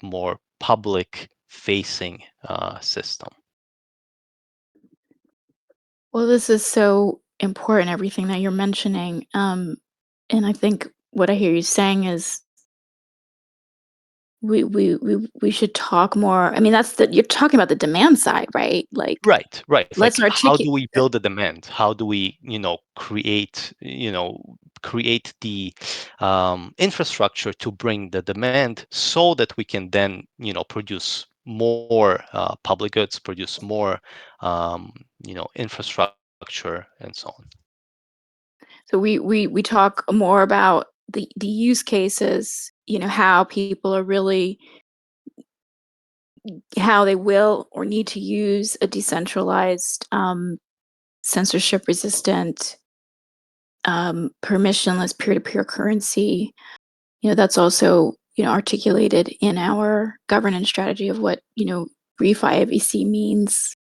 more public facing system. Well, this is so important, everything that you're mentioning. And I think what I hear you saying is we should talk more. I mean, you're talking about the demand side, right? Like, Right, right. It's let's like, how articulate. do we build the demand? How do we, create the infrastructure to bring the demand so that we can then, produce more public goods, produce more, infrastructure, and so on. So we talk more about the use cases, how people are really, how they will or need to use a decentralized, censorship resistant, permissionless peer-to-peer currency. That's also, articulated in our governance strategy of what, refi AVC means,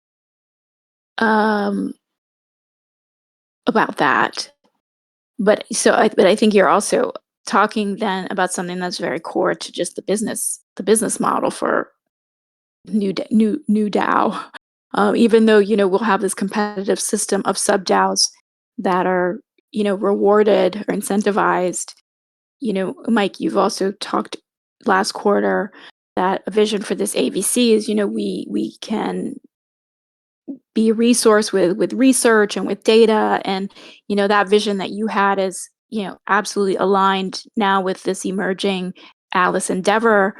um, about that. But I think you're also talking then about something that's very core to just the business model for new DAO. Even though, we'll have this competitive system of sub DAOs that are, rewarded or incentivized. Mike, you've also talked last quarter that a vision for this AVC is, we can be a resource with research and with data, and that vision that you had is, absolutely aligned now with this emerging Atlas Endeavor,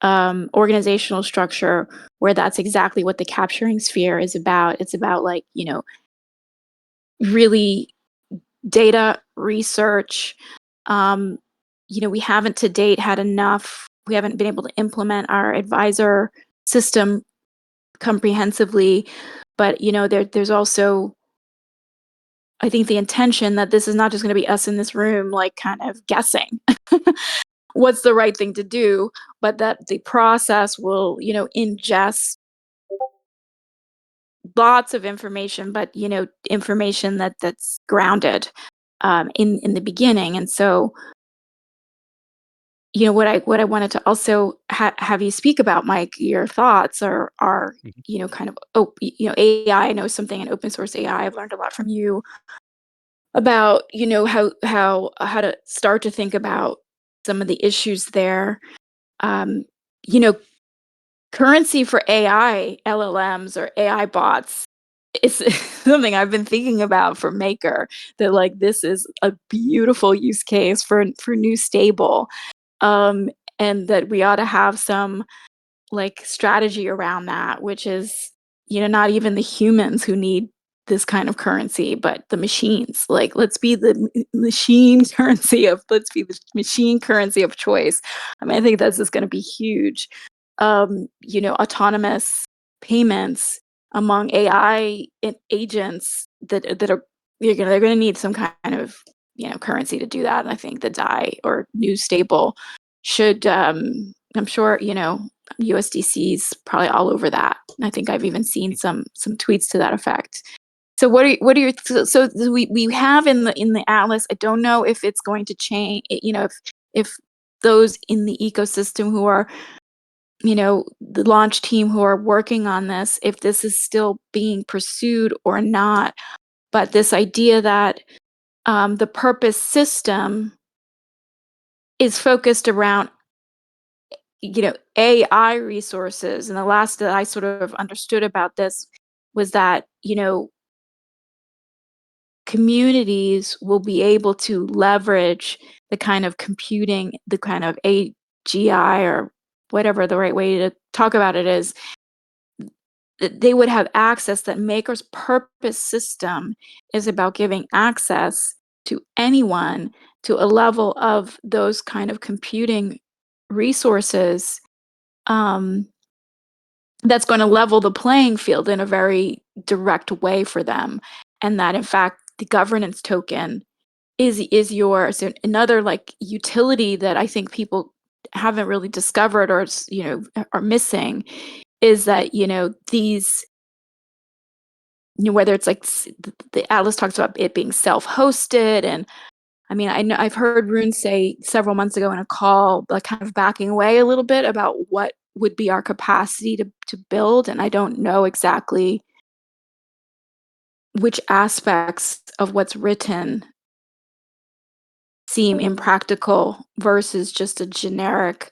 organizational structure, where that's exactly what the capturing sphere is about. It's about, like, really data research. um, we haven't to date had enough, we haven't been able to implement our advisor system comprehensively. But there's also, I think, the intention that this is not just going to be us in this room, like, kind of guessing what's the right thing to do, but that the process will, ingest lots of information, but information that's grounded, in the beginning. And so, what I wanted to also have you speak about, Mike, your thoughts are, Mhm. kind of, AI. I know something in open source AI. I've learned a lot from you about, how to start to think about some of the issues there. Um, you know, Currency for AI LLMs or AI bots is something I've been thinking about for Maker. That, like, this is a beautiful use case for new stable, and that we ought to have some, like, strategy around that, which is, not even the humans who need this kind of currency, but the machines. Like, let's be the let's be the machine currency of choice. I mean, I think that's just going to be huge. Autonomous payments among AI agents that are, they're going to need some kind of, currency to do that. And I think the DAI or new stable should, I'm sure, USDC's probably all over that. And I think I've even seen some tweets to that effect. So what are your so we have in the Atlas. I don't know if it's going to change. If those in the ecosystem who are, the launch team who are working on this, if this is still being pursued or not. But this idea that, the purpose system is focused around, AI resources. And the last that I sort of understood about this was that, communities will be able to leverage the kind of computing, the kind of AGI, or whatever the right way to talk about it is, that they would have access. That Maker's purpose system is about giving access to anyone to a level of those kind of computing resources, um, that's going to level the playing field in a very direct way for them. And that, in fact, the governance token is yours. So another, like, utility that I think people haven't really discovered, or are missing, is that, these, whether it's like, the Atlas talks about it being self-hosted. And I mean, I know I've heard Rune say several months ago in a call, like, kind of backing away a little bit about what would be our capacity to build. And I don't know exactly which aspects of what's written seem impractical versus just a generic,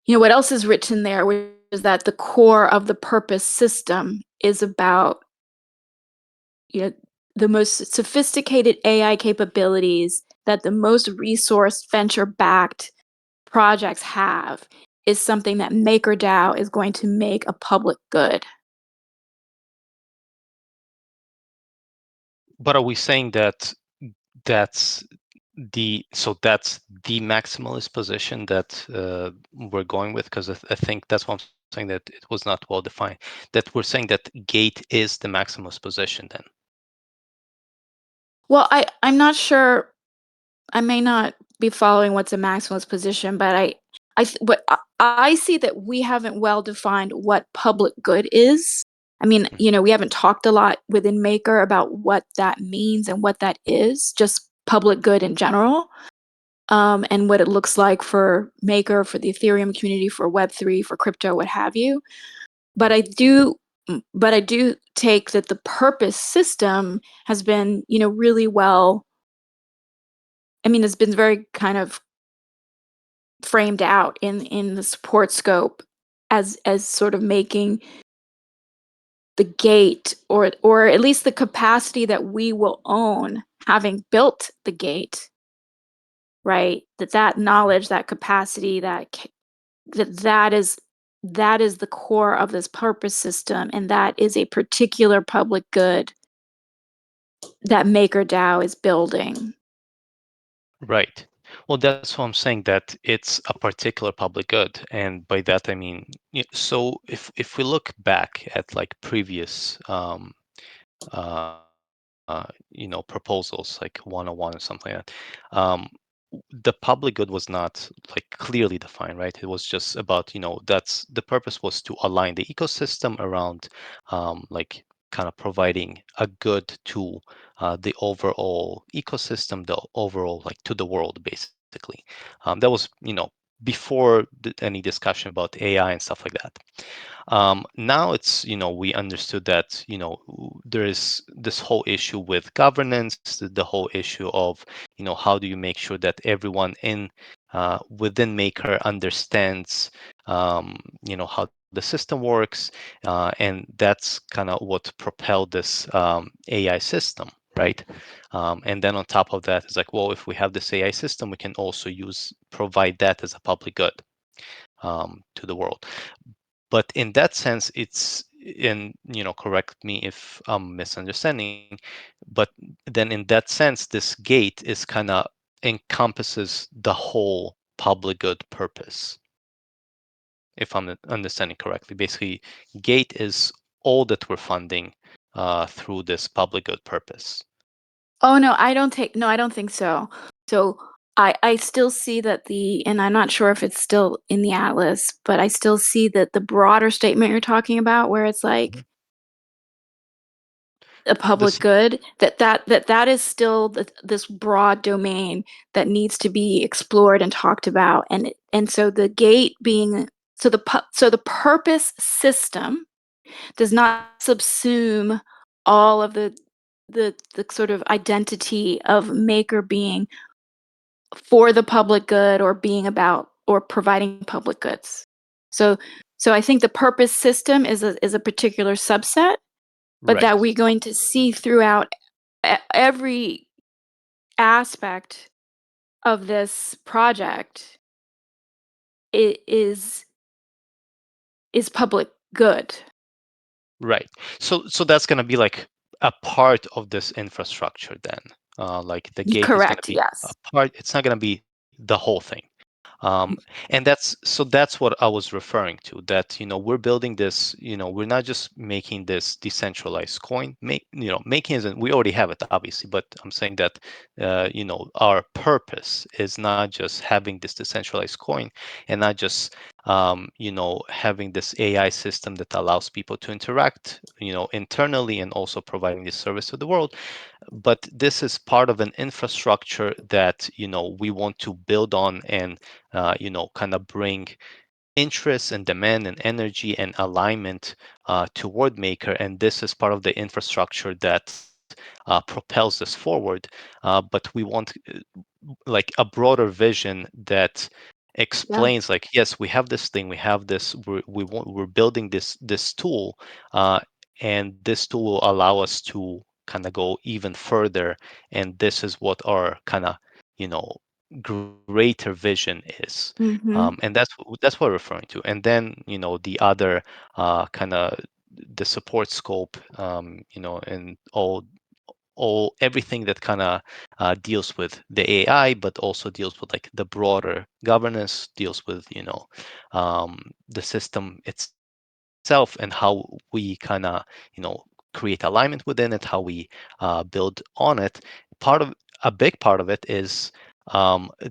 what else is written there, which is that the core of the purpose system is about, you know, the most sophisticated AI capabilities that the most resourced venture-backed projects have is something that MakerDAO is going to make a public good. But are we saying that that's that's the maximalist position that we're going with? Because I think that's what I'm saying, that it was not well defined. That we're saying that gate is the maximalist position then. Well, I'm not sure. I may not be following what's a maximalist position, but I see that we haven't well defined what public good is. I mean, Mhm. we haven't talked a lot within Maker about what that means and what that is, just public good in general, and what it looks like for Maker, for the Ethereum community, for Web3, for crypto, what have you. But I do take that the purpose system has been, really well. I mean, it's been very kind of framed out in the support scope as sort of making the gate, or at least the capacity that we will own having built the gate, right? That knowledge, that capacity, that is the core of this purpose system, and that is a particular public good that MakerDAO is building. Right. Well, that's what I'm saying, that it's a particular public good, and by that I mean, so if we look back at like previous uh, proposals like 101 or something like that, the public good was not like clearly defined, right? It was just about, that's the purpose was to align the ecosystem around like kind of providing a good to the overall ecosystem, the overall like to the world basically. That was, before any discussion about AI and stuff like that. Now it's, we understood that, there is this whole issue with governance, the whole issue of, how do you make sure that everyone within Maker understands, how the system works, and that's kind of what propelled this AI system, right? And then on top of that, it's like, well, if we have this AI system, we can also provide that as a public good to the world. But in that sense, it's in, correct me if I'm misunderstanding, but then in that sense, this gate is kind of encompasses the whole public good purpose, if I'm understanding correctly. Basically, gate is all that we're funding through this public good purpose. Oh, no, I don't think so. So I still see that and I'm not sure if it's still in the atlas, but I still see that the broader statement you're talking about, where it's Mhm. like a public This, good, that is still this broad domain that needs to be explored and talked about. And so the gate being, so the purpose system does not subsume all of the sort of identity of Maker being for the public good, or being about, or providing public goods. So so I think the purpose system is a particular subset, but that right. we're going to see throughout every aspect of this project is public good. Right. So that's going to be like a part of this infrastructure then. Like the gate is going to Correct, be a yes. part. It's not going to be the whole thing. And that's what I was referring to. That, we're building this. We're not just making this decentralized coin. Making isn't. We already have it, obviously. But I'm saying that our purpose is not just having this decentralized coin, and not just having this AI system that allows people to interact, internally, and also providing this service to the world. But this is part of an infrastructure that, we want to build on, and kind of bring interest and demand and energy and alignment toward Maker. And this is part of the infrastructure that propels this forward. But we want like a broader vision that Yeah. explains like, yes, we have this thing, we have this, we're building this tool, and this tool will allow us to kind of go even further, and this is what our kind of, you know, greater vision is. Mm-hmm. And that's what we're referring to. And then, you know, the other kind of the support scope, you know, and all everything that kind of deals with the AI, but also deals with like the broader governance, deals with, you know, the system itself, and how we kind of, you know, create alignment within it, how we build on it. Part of a big part of it is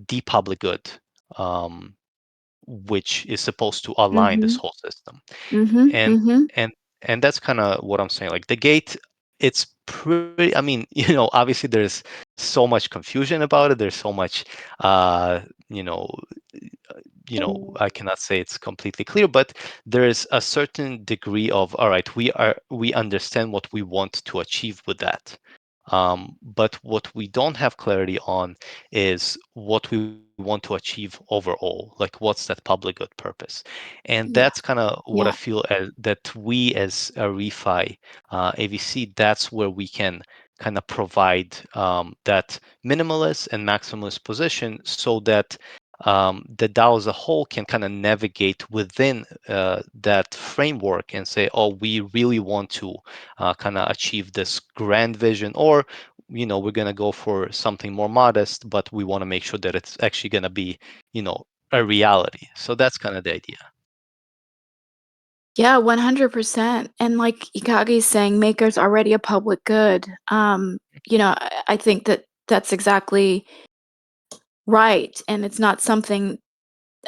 the public good, um, which is supposed to align this Mm-hmm. whole system. Mm-hmm. and Mm-hmm. and and that's kind of what I'm saying. Like the gate, it's pretty, I mean, you know, obviously there's so much confusion about it, there's so much you know, I cannot say it's completely clear, but there is a certain degree of, all right, we understand what we want to achieve with that. But what we don't have clarity on is what we want to achieve overall. Like, what's that public good purpose? And that's Yeah. kind of what I Yeah. feel that we as a refi AVC, that's where we can kind of provide that minimalist and maximalist position, so that the DAO as a whole can kind of navigate within that framework and say, oh, we really want to kind of achieve this grand vision, or, you know, we're going to go for something more modest, but we want to make sure that it's actually going to be, you know, a reality. So that's kind of the idea. Yeah, 100%. And like Ikagi's saying, Maker's already a public good. I think that that's exactly right. And it's not something,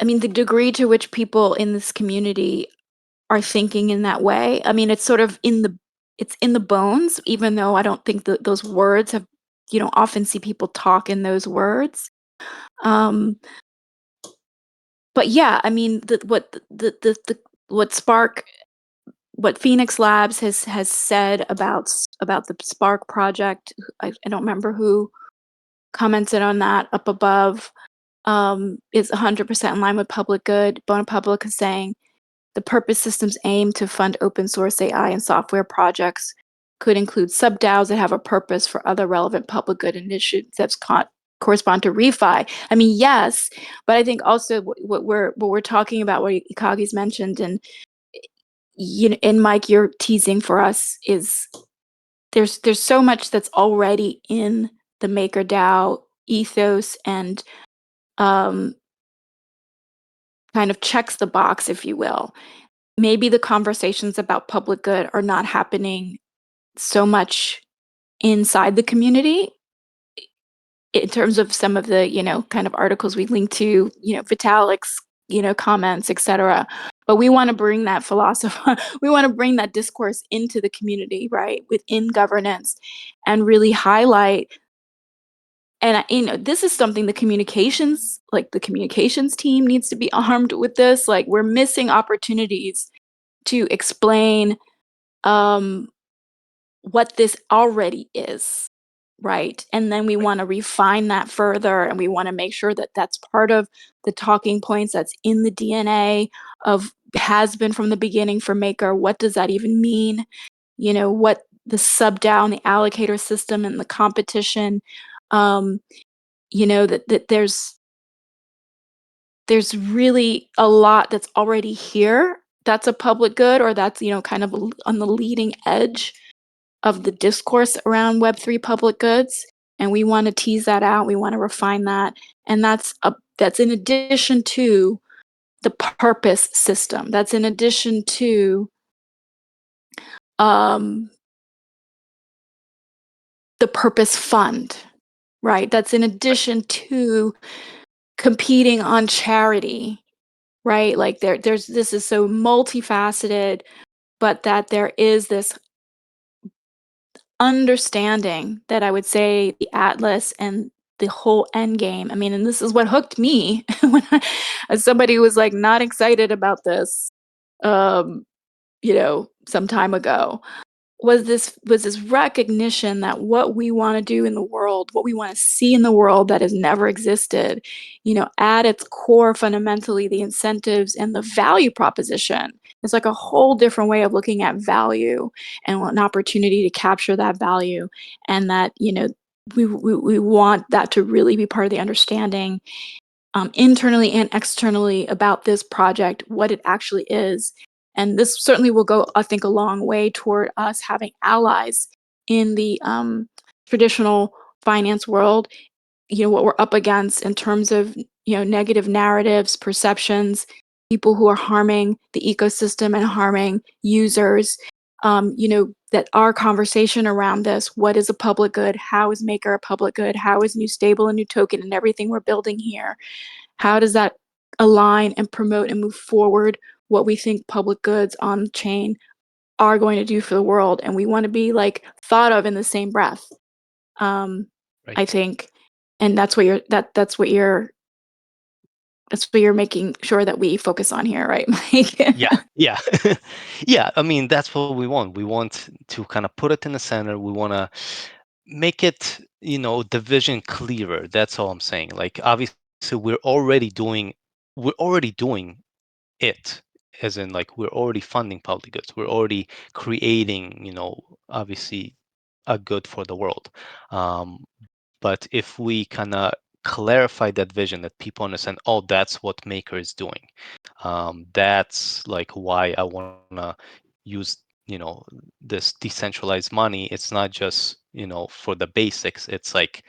I mean, the degree to which people in this community are thinking in that way, I mean, it's in the bones, even though I don't think that those words have, you don't often see people talk in those words. Um, but yeah, I mean, what Spark, what Phoenix Labs has said about the Spark project, I don't remember who commented on that up above, is 100% in line with public good. Bona Public is saying the purpose systems aim to fund open source AI and software projects, could include sub-DAOs that have a purpose for other relevant public good initiatives that correspond to refi. I mean, yes, but I think also what we're talking about, what Ikagi's mentioned, and and Mike, you're teasing for us, is there's so much that's already in the MakerDAO ethos, and um, kind of checks the box, if you will. Maybe the conversations about public good are not happening so much inside the community in terms of some of the, kind of articles we link to, Vitalik's, comments, etc. But we want to bring that philosophy, we want to bring that discourse into the community, right, within governance, and really highlight. And this is something the communications team needs to be armed with this. Like, we're missing opportunities to explain um, what this already is, right? And then we Right. want to refine that further, and we want to make sure that that's part of the talking points, that's in the DNA of, has been from the beginning for Maker. What does that even mean? What the sub-DAO and the allocator system and the competition, um, that there's really a lot that's already here, that's a public good, or that's, kind of on the leading edge of the discourse around Web3 public goods. And we want to tease that out. We want to refine that. And that's in addition to the purpose system. That's in addition to um, the purpose fund, right? That's in Right. addition to competing on charity, right? Like, this is so multifaceted, but that there is this understanding that I would say the Atlas and the whole end game. I mean, and this is what hooked me when as somebody who was like not excited about this, some time ago. was this recognition that what we want to do in the world, what we want to see in the world that has never existed, at its core, fundamentally, the incentives and the value proposition. It's like a whole different way of looking at value and an opportunity to capture that value, and that we want that to really be part of the understanding, internally and externally, about this project, what it actually is. And this certainly will go, I think, a long way toward us having allies in the traditional finance world. What we're up against in terms of negative narratives, perceptions, people who are harming the ecosystem and harming users. That our conversation around this, what is a public good? How is Maker a public good? How is New Stable a new token and everything we're building here? How does that align and promote and move forward what we think public goods on chain are going to do for the world? And we want to be like thought of in the same breath. Right. I think, and that's what you're making sure that we focus on here, right, Mike? Yeah. Yeah, I mean, that's what we want. We want to kind of put it in the center. We want to make it, the vision clearer. That's all I'm saying. Like, obviously, we're already doing it, as in, like, we're already funding public goods. We're already creating, obviously, a good for the world. Um, but if we kind of clarify that vision, that people understand, oh, that's what Maker is doing. That's like why I want to use, this decentralized money. It's not just, for the basics. It's like,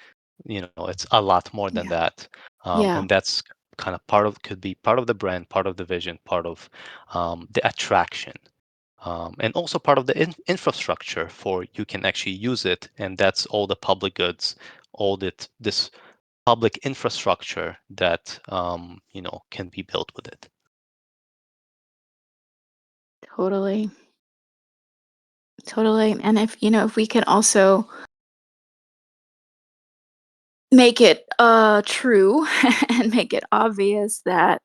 it's a lot more than Yeah. that. Yeah. And that's kind of could be part of the brand, part of the vision, part of the attraction. And also part of the infrastructure for you can actually use it, and that's all the public goods, all this public infrastructure that can be built with it. Totally. Totally. And if we can also make it true and make it obvious that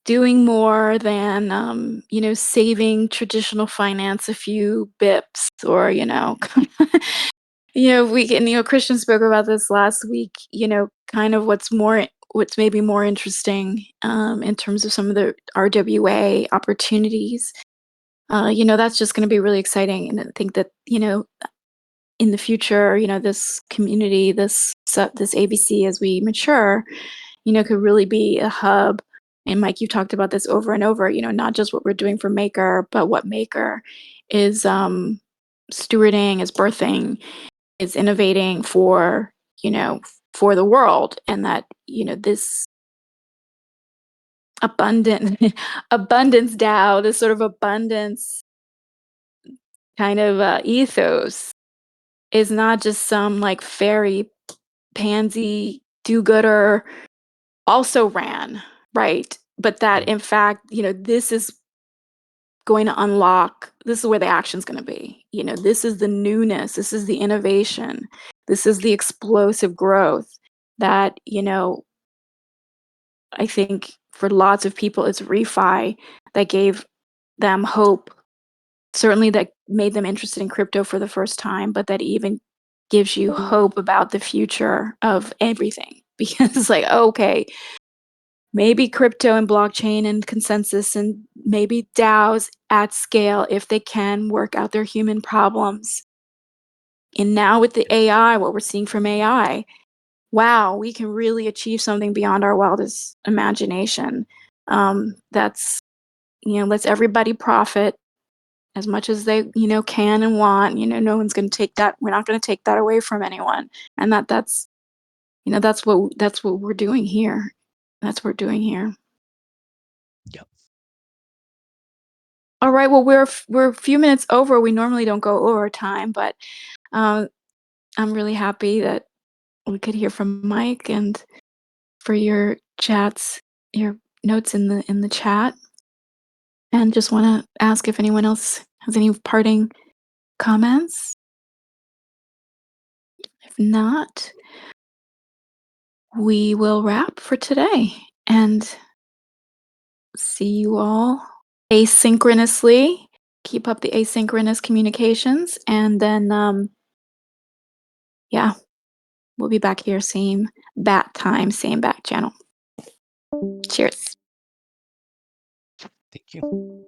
doing more than saving traditional finance a few bips, or we can, Christian spoke about this last week, kind of what's maybe more interesting, in terms of some of the RWA opportunities. That's just going to be really exciting. And I think that, in the future, this community, this ABC, as we mature, could really be a hub. And Mike, you've talked about this over and over, not just what we're doing for Maker, but what Maker is stewarding, is birthing, is innovating for, for the world. And that, this abundant abundance DAO, this sort of abundance kind of ethos, is not just some like fairy pansy do-gooder also ran, right? But that Mm. in fact, this is going to unlock, this is where the action's going to be. This is the newness, this is the innovation, this is the explosive growth that, I think for lots of people, it's refi that gave them hope, certainly that made them interested in crypto for the first time, but that even gives you hope about the future of everything. Because it's like, okay, maybe crypto and blockchain and consensus and maybe DAOs at scale, if they can work out their human problems. And now with the Yes. AI, what we're seeing from AI, wow, we can really achieve something beyond our wildest imagination. That's, lets everybody profit as much as they, can and want. No one's going to take that. We're not going to take that away from anyone. And that's what we're doing here. That's what we're doing here. Yeah. All right. Well, we're a few minutes over. We normally don't go over time, but uh, I'm really happy that we could hear from Mike, and for your chats, your notes in the chat. And just want to ask if anyone else has any parting comments. If not, we will wrap for today and see you all asynchronously. keep up the asynchronous communications, and then yeah, we'll be back here, same bat time, same bat channel. Cheers. Thank you.